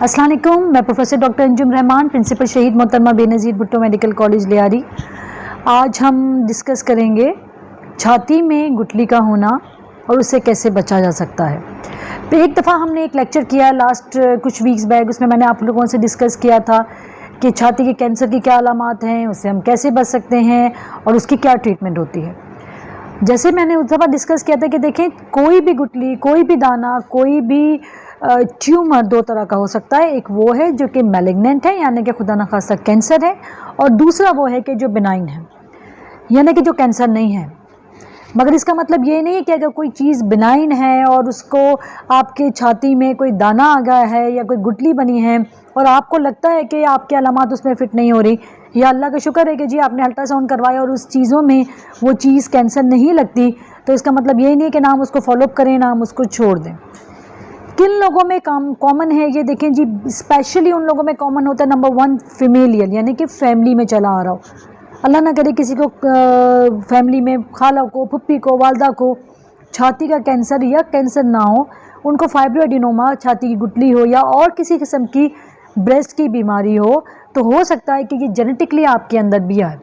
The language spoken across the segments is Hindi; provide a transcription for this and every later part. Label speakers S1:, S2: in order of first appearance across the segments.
S1: अस्सलाम वालेकुम। मैं professor doctor Anjum Rahman, principal Shaheed Mohtarma Benazir Bhutto medical college Lyari. आज हम डिस्कस करेंगे छाती में गुठली का होना और उससे कैसे बचा जा सकता है। तो एक दफ़ा हमने एक लेक्चर किया लास्ट कुछ वीक्स बैक, उसमें मैंने आप लोगों से डिस्कस किया था कि छाती के कैंसर की क्या अलामात हैं, उससे हम कैसे बच सकते हैं और उसकी क्या ट्रीटमेंट होती है। जैसे मैंने उस दफ़ा डिस्कस किया था कि देखें, कोई भी गुठली, कोई भी दाना, कोई भी ट्यूमर दो तरह का हो सकता है। एक वो है जो कि मैलिग्नेंट है, यानी कि खुदा न खास्ता कैंसर है, और दूसरा वो है कि जो बिनाइन है, यानी कि जो कैंसर नहीं है। मगर इसका मतलब ये नहीं है कि अगर कोई चीज़ बिनाइन है और उसको आपके छाती में कोई दाना आ गया है या कोई गुठली बनी है और आपको लगता है कि आपकी अलामात उसमें फ़िट नहीं हो रही, या अल्लाह का शुक्र है कि जी आपने अल्ट्रासाउंड करवाया और उस चीज़ों में वो चीज़ कैंसर नहीं लगती, तो इसका मतलब ये नहीं है कि ना हम उसको फॉलोअप करें ना हम उसको छोड़ दें। किन लोगों में कॉमन है ये देखें जी, स्पेशली उन लोगों में कॉमन होता है नंबर 1 फीमेलियल, यानी कि फैमिली में चला आ रहा हो। अल्लाह ना करे किसी को फैमिली में खाला को, फुप्पी को, वालदा को छाती का कैंसर या कैंसर ना हो, उनको फाइब्रोएडिनोमा, छाती की गुठली हो या और किसी किस्म की ब्रेस्ट की बीमारी हो हो सकता है कि ये जेनेटिकली आपके अंदर भी आए।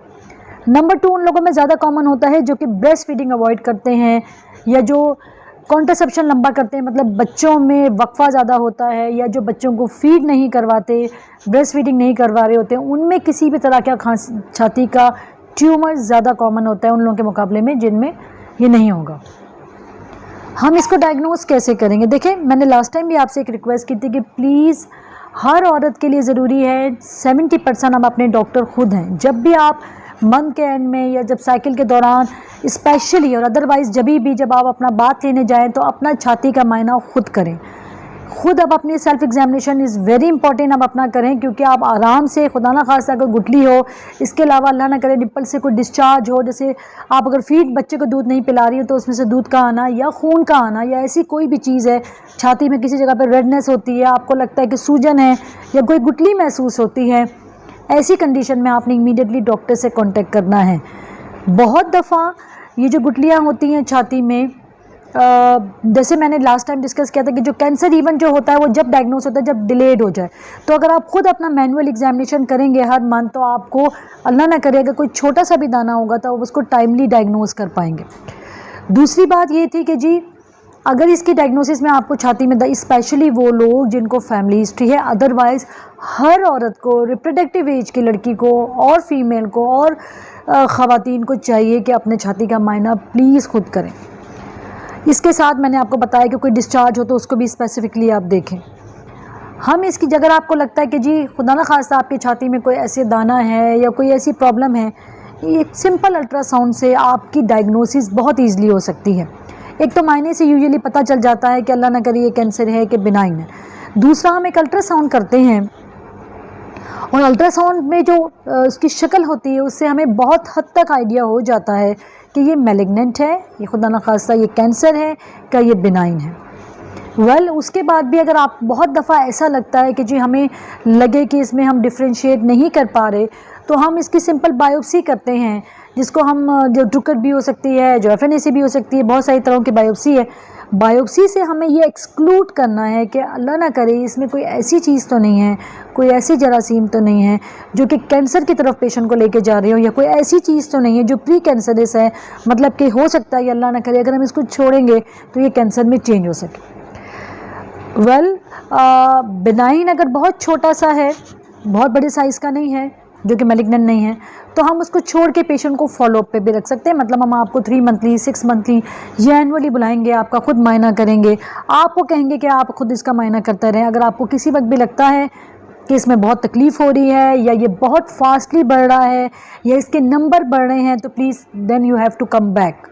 S1: नंबर 2 उन लोगों में ज़्यादा कॉमन होता है जो कि ब्रेस्ट फीडिंग अवॉइड करते हैं या जो कॉन्ट्रासेप्शन लंबा करते हैं, मतलब बच्चों में वक्फा ज़्यादा होता है या जो बच्चों को फीड नहीं करवाते, ब्रेस्ट फीडिंग नहीं करवा रहे होते हैं, उनमें किसी भी तरह का छाती का ट्यूमर ज़्यादा कॉमन होता है उन लोगों के मुकाबले में जिनमें ये नहीं होगा। हम इसको डायग्नोस कैसे करेंगे? देखें, मैंने लास्ट टाइम भी आपसे एक रिक्वेस्ट की थी कि प्लीज़ हर औरत के लिए ज़रूरी है 70% हम अपने डॉक्टर खुद हैं। जब भी आप मंथ के एंड में या जब साइकिल के दौरान स्पेशली और अदरवाइज़ जब आप अपना बात लेने जाएं तो अपना छाती का मायना खुद करें। खुद अब अपनी self examination is very important आप अपना करें, क्योंकि आप आराम से, खुदा ना खास्ता अगर गुठली हो, इसके अलावा अल्लाह ना करे निप्पल से कोई डिस्चार्ज हो, जैसे आप अगर फीड बच्चे को दूध नहीं पिला रही हो तो उसमें से दूध का आना या खून का आना या ऐसी कोई भी चीज़ है, छाती में किसी जगह पर रेडनेस होती है, आपको लगता है कि सूजन है या कोई गुठली महसूस होती है, ऐसी कंडीशन में आपने इमीडिएटली डॉक्टर से कांटेक्ट करना है। बहुत दफ़ा ये जो गुठलियाँ होती हैं छाती में, जैसे मैंने लास्ट टाइम डिस्कस किया था कि जो कैंसर इवन जो होता है वो जब डायग्नोस होता है जब डिलेड हो जाए। तो अगर आप खुद अपना मैनुअल एग्जामिनेशन करेंगे हर मंथ, तो आपको अल्लाह ना करे अगर कोई छोटा सा भी दाना होगा तो आप उसको टाइमली डायग्नोस कर पाएंगे। दूसरी बात ये थी कि जी अगर इसकी डायग्नोसिस में आपको छाती में स्पेशली वो लोग जिनको फैमिली हिस्ट्री है, अदरवाइज़ हर औरत को, रिप्रोडक्टिव एज की लड़की को और फीमेल को और ख़वातीन को चाहिए कि अपने छाती का मायना प्लीज़ खुद करें। इसके साथ मैंने आपको बताया कि कोई डिस्चार्ज हो तो उसको भी स्पेसिफिकली आप देखें। हम इसकी अगर आपको लगता है कि जी खुदा न खास्ता आपकी छाती में कोई ऐसे दाना है या कोई ऐसी प्रॉब्लम है, एक सिंपल अल्ट्रासाउंड से आपकी डायग्नोसिस बहुत ईजिली हो सकती है। एक तो मायने से यूजुअली पता चल जाता है कि अल्लाह ना करे ये कैंसर है कि बिनाइन है। दूसरा, हम एक अल्ट्रासाउंड करते हैं और अल्ट्रासाउंड में जो उसकी शक्ल होती है उससे हमें बहुत हद तक आइडिया हो जाता है कि ये मैलिग्नेंट है, ये खुदा न खास्ता ये कैंसर है, क्या ये बिनाइन है। उसके बाद भी अगर आप बहुत दफ़ा ऐसा लगता है कि जी हमें लगे कि इसमें हम डिफ्रेंशिएट नहीं कर पा रहे, तो हम इसकी सिंपल बायोप्सी करते हैं, जिसको हम जो ड्रुकर भी हो सकती है, जो FNAC भी हो सकती है, बहुत सारी तरह की बायोप्सी है। बायोप्सी से हमें ये एक्सक्लूड करना है कि अल्लाह ना करे इसमें कोई ऐसी चीज़ तो नहीं है, कोई ऐसी जरासीम तो नहीं है जो कि कैंसर की तरफ पेशेंट को लेके जा रही हो, या कोई ऐसी चीज़ तो नहीं है जो प्री कैंसरस है, मतलब कि हो सकता है अल्लाह ना करे अगर हम इसको छोड़ेंगे तो ये कैंसर में चेंज हो सके। बिनाइन अगर बहुत छोटा सा है, बहुत बड़े साइज़ का नहीं है, जो कि मैलिग्नेंट नहीं है, तो हम उसको छोड़ के पेशेंट को फॉलोअप पे भी रख सकते हैं। मतलब हम आपको 3 मंथली, 6 मंथली या एनुअली बुलाएंगे, आपका खुद मायना करेंगे, आपको कहेंगे कि आप खुद इसका मायना करते रहें। अगर आपको किसी वक्त भी लगता है कि इसमें बहुत तकलीफ़ हो रही है या ये बहुत फास्टली बढ़ रहा है या इसके नंबर बढ़ रहे हैं, तो please then you have to come back.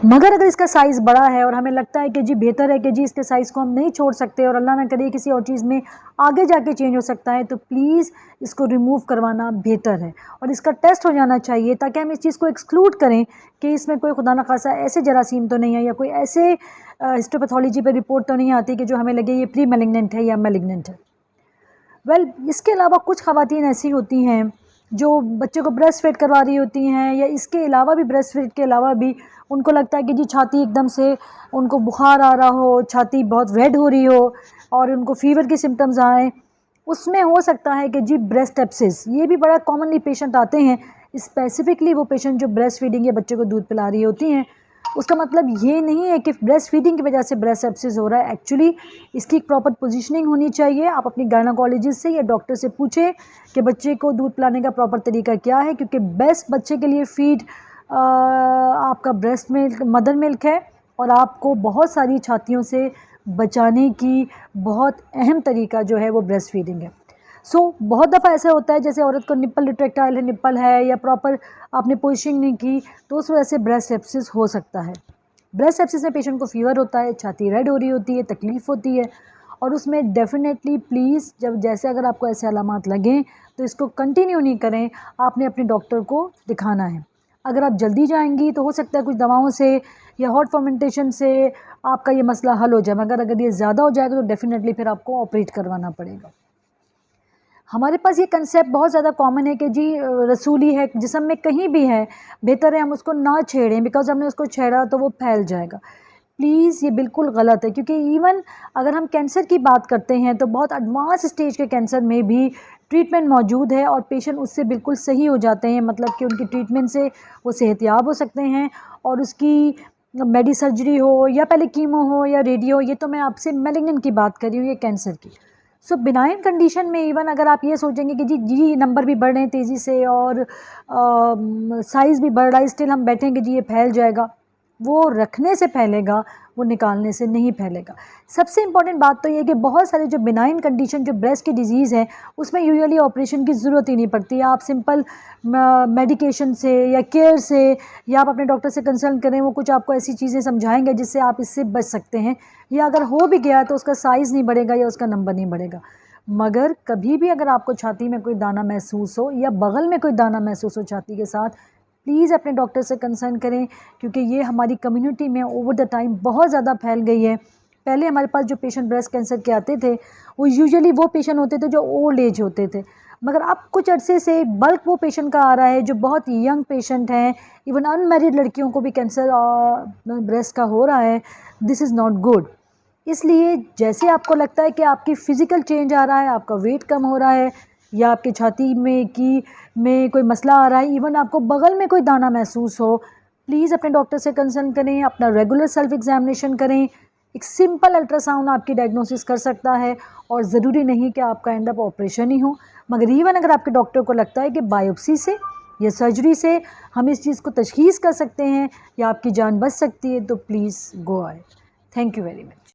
S1: मगर अगर इसका साइज़ बड़ा है और हमें लगता है कि जी बेहतर है कि जी इसके साइज़ को हम नहीं छोड़ सकते और अल्लाह ना करे किसी और चीज़ में आगे जाके चेंज हो सकता है, तो प्लीज़ इसको रिमूव करवाना बेहतर है और इसका टेस्ट हो जाना चाहिए, ताकि हम इस चीज़ को एक्सक्लूड करें कि इसमें कोई खुदा न खासा ऐसे जरासीम तो नहीं है या कोई ऐसे हिस्टोपैथोलॉजी पे रिपोर्ट तो नहीं आती कि जो हमें लगे ये प्री मैलिग्नेंट है या मैलिग्नेंट है। इसके अलावा कुछ ख़वातीन ऐसी होती हैं जो बच्चे को ब्रेस्ट फीड करवा रही होती हैं, या इसके अलावा भी ब्रेस्ट फीड के अलावा भी उनको लगता है कि जी छाती एकदम से उनको बुखार आ रहा हो, छाती बहुत रेड हो रही हो, और उनको फीवर के सिम्टम्स आए, उसमें हो सकता है कि जी ब्रेस्ट एब्सिस, ये भी बड़ा कॉमनली पेशेंट आते हैं, स्पेसिफिकली वो पेशेंट जो ब्रेस्ट फीडिंग या बच्चे को दूध पिला रही होती हैं। उसका मतलब ये नहीं है कि ब्रेस्ट फीडिंग की वजह से ब्रेस्ट एब्सिस हो रहा है। एक्चुअली इसकी एक प्रॉपर पोजीशनिंग होनी चाहिए। आप अपनी गायनेकोलॉजिस्ट से या डॉक्टर से पूछें कि बच्चे को दूध पिलाने का प्रॉपर तरीका क्या है, क्योंकि बेस्ट बच्चे के लिए फीड आपका ब्रेस्ट मिल्क, मदर मिल्क है, और आपको बहुत सारी छातियों से बचाने की बहुत अहम तरीका जो है वो ब्रेस्ट फीडिंग है। बहुत दफ़ा ऐसा होता है जैसे औरत को निप्पल रिट्रैक्टाइल है, निप्पल है, या प्रॉपर आपने पोजिशनिंग नहीं की, तो उस वजह से ब्रेस्ट सेप्सिस हो सकता है। ब्रेस्ट सेप्सिस में पेशेंट को फीवर होता है, छाती रेड हो रही होती है, तकलीफ़ होती है, और उसमें डेफिनेटली प्लीज़ जैसे अगर आपको ऐसे अलामात लगें तो इसको कंटिन्यू नहीं करें, आपने अपने डॉक्टर को दिखाना है। अगर आप जल्दी जाएंगी तो हो सकता है कुछ दवाओं से या हॉट फर्मेंटेशन से आपका ये मसला हल हो जाए, मगर अगर ये ज़्यादा हो जाएगा तो डेफिनेटली फिर आपको ऑपरेट करवाना पड़ेगा। हमारे पास ये कंसेप्ट बहुत ज़्यादा कॉमन है कि जी रसूली है, जिस्म में कहीं भी है, बेहतर है हम उसको ना छेड़ें, बिकॉज़ हमने उसको छेड़ा तो वो फैल जाएगा। प्लीज़ ये बिल्कुल गलत है, क्योंकि इवन अगर हम कैंसर की बात करते हैं तो बहुत एडवांस स्टेज के कैंसर में भी ट्रीटमेंट मौजूद है और पेशेंट उससे बिल्कुल सही हो जाते हैं, मतलब कि उनकी ट्रीटमेंट से वो सेहतयाब हो सकते हैं। और उसकी मेडी सर्जरी हो या पहले कीमो हो या रेडियो, ये तो मैं आपसे मैलिग्नेंट की बात कर रही हूँ, ये कैंसर की। बिनाइन कंडीशन में इवन अगर आप ये सोचेंगे कि जी नंबर भी बढ़ रहे हैं तेज़ी से और साइज़ भी बढ़ रहा है, स्टिल हम बैठेंगे जी ये फैल जाएगा, वो रखने से फैलेगा, वो निकालने से नहीं फैलेगा। सबसे इम्पॉर्टेंट बात तो ये कि बहुत सारे जो बिनाइन कंडीशन जो ब्रेस्ट की डिजीज़ है उसमें यूजुअली ऑपरेशन की ज़रूरत ही नहीं पड़ती है। आप सिंपल मेडिकेशन से या केयर से या आप अपने डॉक्टर से कंसल्ट करें, वो कुछ आपको ऐसी चीज़ें समझाएंगे जिससे आप इससे बच सकते हैं, या अगर हो भी गया तो उसका साइज़ नहीं बढ़ेगा या उसका नंबर नहीं बढ़ेगा। मगर कभी भी अगर आपको छाती में कोई दाना महसूस हो या बगल में कोई दाना महसूस हो छाती के साथ, प्लीज़ अपने डॉक्टर से कंसर्न करें, क्योंकि ये हमारी कम्युनिटी में ओवर द टाइम बहुत ज़्यादा फैल गई है। पहले हमारे पास जो पेशेंट ब्रेस्ट कैंसर के आते थे वो यूजुअली वो पेशेंट होते थे जो ओल्ड एज होते थे, मगर अब कुछ अरसे से बल्क वो पेशेंट का आ रहा है जो बहुत यंग पेशेंट हैं। इवन अनमैरिड लड़कियों को भी कैंसर ब्रेस्ट का हो रहा है। This is not good. इसलिए जैसे आपको लगता है कि आपकी फ़िज़िकल चेंज आ रहा है, आपका वेट कम हो रहा है, या आपकी छाती में कोई मसला आ रहा है, इवन आपको बगल में कोई दाना महसूस हो, प्लीज़ अपने डॉक्टर से कंसल्ट करें, अपना रेगुलर सेल्फ एग्जामिनेशन करें। एक सिंपल अल्ट्रासाउंड आपकी डायग्नोसिस कर सकता है, और ज़रूरी नहीं कि आपका एंड अप ऑपरेशन ही हो। मगर इवन अगर आपके डॉक्टर को लगता है कि बायोप्सी से या सर्जरी से हम इस चीज़ को तशख़ीस कर सकते हैं या आपकी जान बच सकती है, तो please go ahead. Thank you very much.